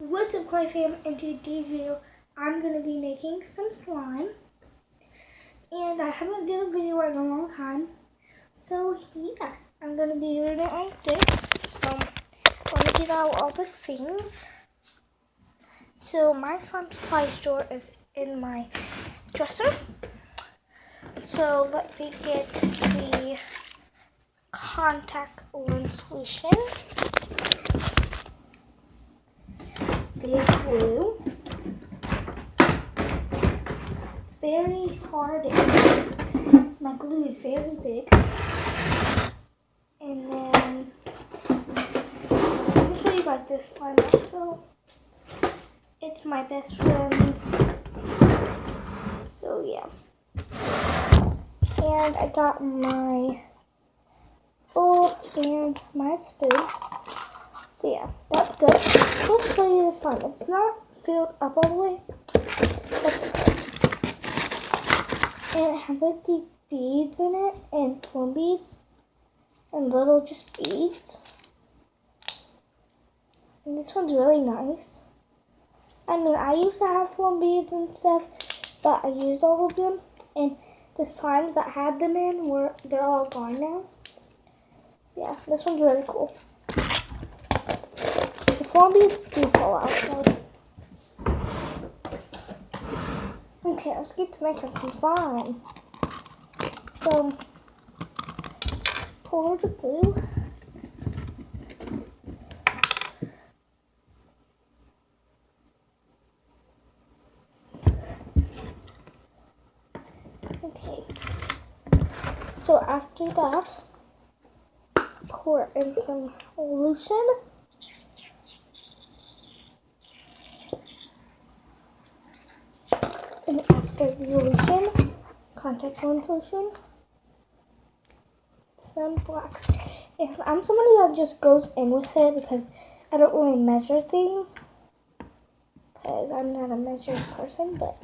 What's up, Clay fam? In today's video, I'm going to be making some slime. And I haven't done a video in a long time. So yeah, I'm going to be doing it like this. So let me get out all the things. So my slime supply store is in my dresser. So let me get the contact lens solution. The glue. It's very hard because my glue is very big. And then let me show you guys this slime also. It's my best friend's. So yeah. And I got my bowl and my spoon. So yeah, that's good. I'll show you the slime. It's not filled up all the way. That's okay. And it has like these beads in it, and foam beads, and little just beads. And this one's really nice. I mean, I used to have foam beads and stuff, but I used all of them, and the slimes that had them in they're all gone now. Yeah, this one's really cool. The foam beads do fall out though. Okay, let's get to making some slime. So, pour the glue. Okay. So after that, pour in some solution. And after the solution, contact lens solution, some blacks. And I'm somebody that just goes in with it because I don't really measure things. Because I'm not a measured person, but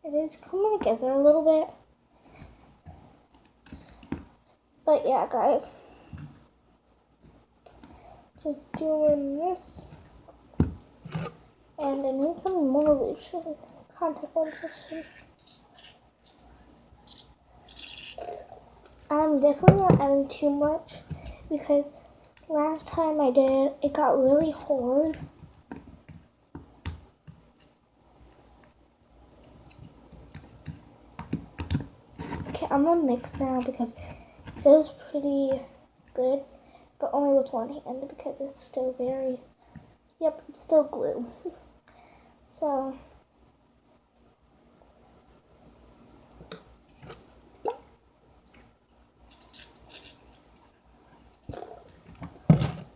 it is coming together a little bit. But yeah, guys, just doing this. And I need some more solution, contact lens solution. I'm definitely not adding too much because last time I did, it got really hard. Okay, I'm gonna mix now because it feels pretty good, but only with one hand because it's still it's still glue. So,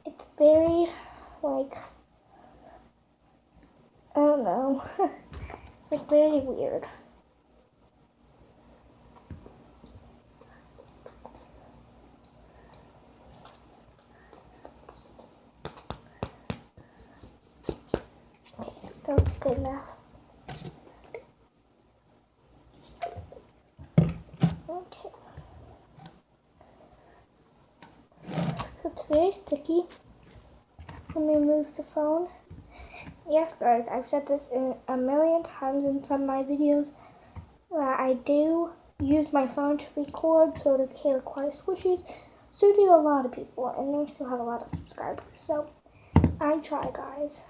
it's very, like, I don't know, it's like very weird. Okay, that's good enough. Okay. So it's very sticky. Let me move the phone. Yes, guys, I've said this a million times in some of my videos that I do use my phone to record, so it can't require squishies. So do a lot of people, and we still have a lot of subscribers. So I try, guys.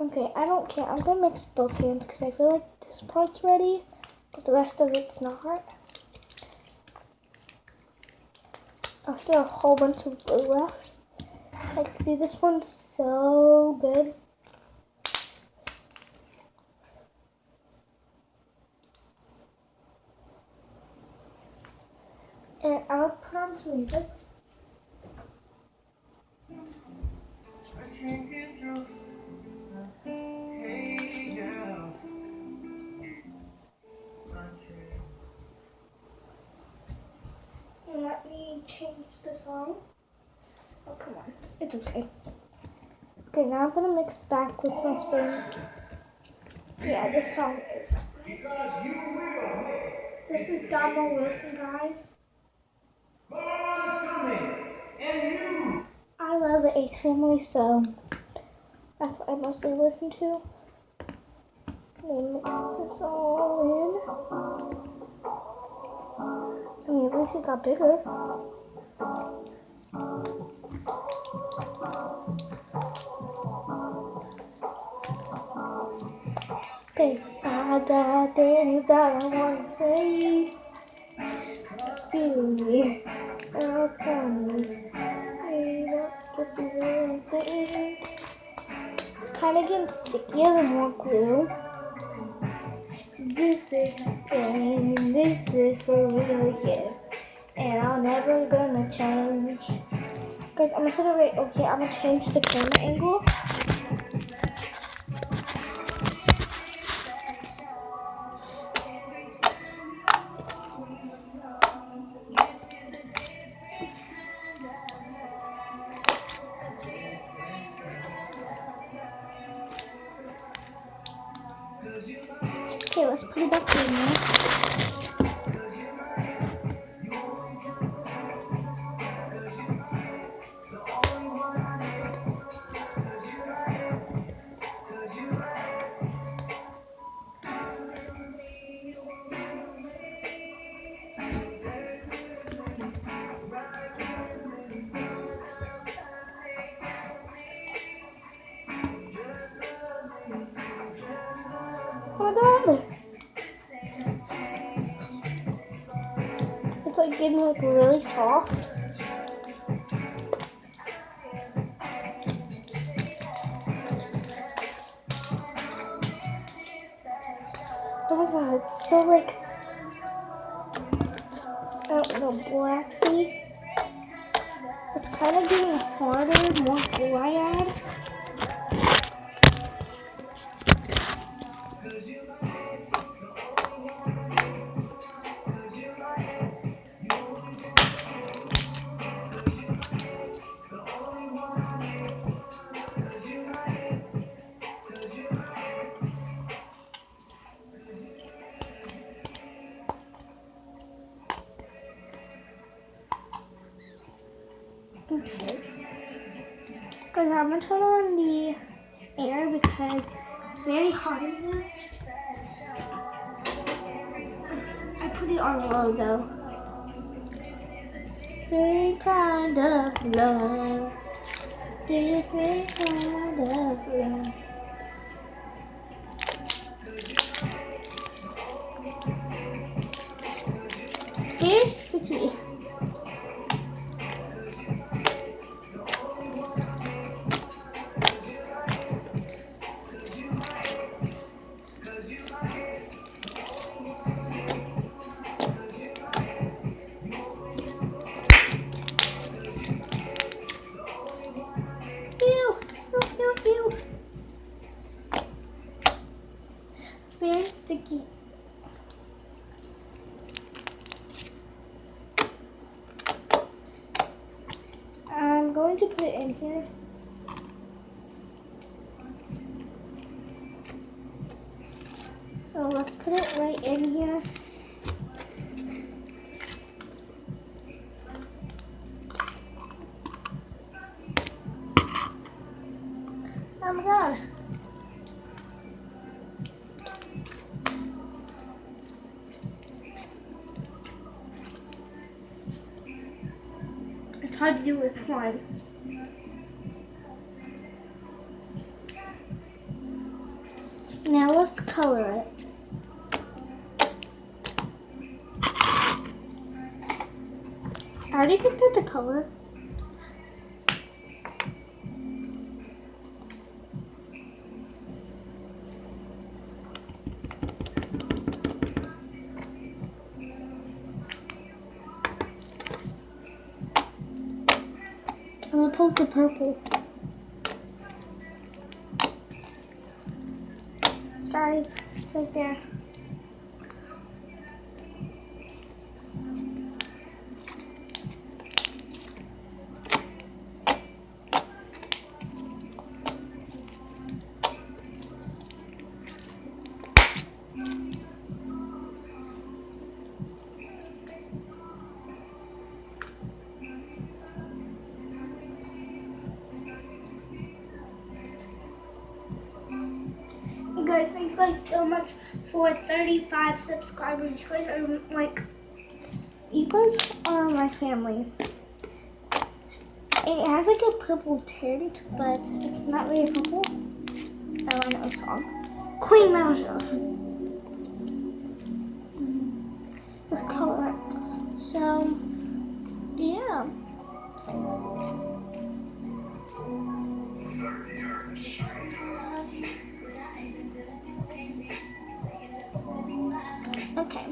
Okay, I don't care. I'm gonna mix both hands because I feel like this part's ready, but the rest of it's not. I'll still have a whole bunch of glue left. Like, see, this one's so good. And I'll put on some music. And let me change the song. Oh, come on. It's okay. Okay, now I'm gonna mix back with my spoon. Yeah, this song is. This is Donald Wilson, guys. God is coming, and you. I love the 8th Family, so that's what I mostly listen to. Let me mix this all in. I mean, at least it got bigger. Hey, I got things that I want to say to me. Now tell me, hey, what's the real thing? It's kind of getting stickier than more glue. This is pain, this is for real, yeah. And I'm never gonna change. Guys, I'm gonna put it right, okay, I'm gonna change the camera angle. Okay, let's put it back in there. Oh my god! It's like getting like really soft. Oh my god, it's so like, I don't know, waxy. It's kind of getting harder, more glue I add. Okay. Guys, I'm gonna turn on the air because it's very hot in here. I put it on low though. Different kind of love. Different kind of love. Very sticky. Ew, ew, ew, ew. It's very sticky. I'm going to put it in here. So let's put it right in here. Oh my god. It's hard to do with slime. Now let's color it. I already picked out the color. I'm gonna poke the purple. Guys, it's right there. guys, thank you guys so much for 35 subscribers. You guys are my family. It has like a purple tint, but it's not really purple. Oh, I know a song. Queen Nausea. Let's color it. So, yeah. Okay.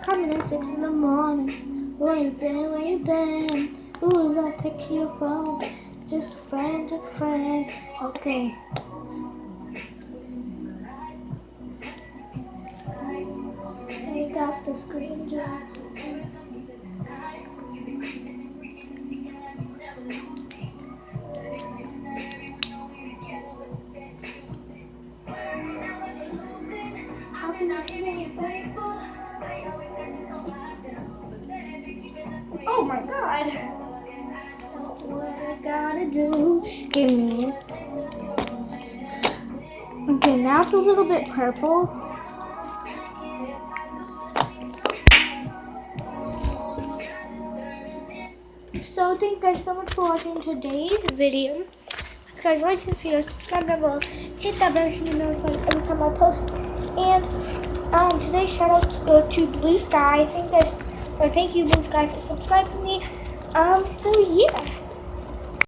Coming at 6 in the morning. Where you been? Where you been? Who is that text your phone? Just a friend, just a friend. Okay. I got the screen job. Oh my god. What I gotta do? Give me it. Okay, now it's a little bit purple. So thank you guys so much for watching today's video. If you guys like this video, subscribe down below, hit that bell so you know every time I post. And today's shoutouts go to Blue Sky. Thank you Blue Sky for subscribing to me. So yeah.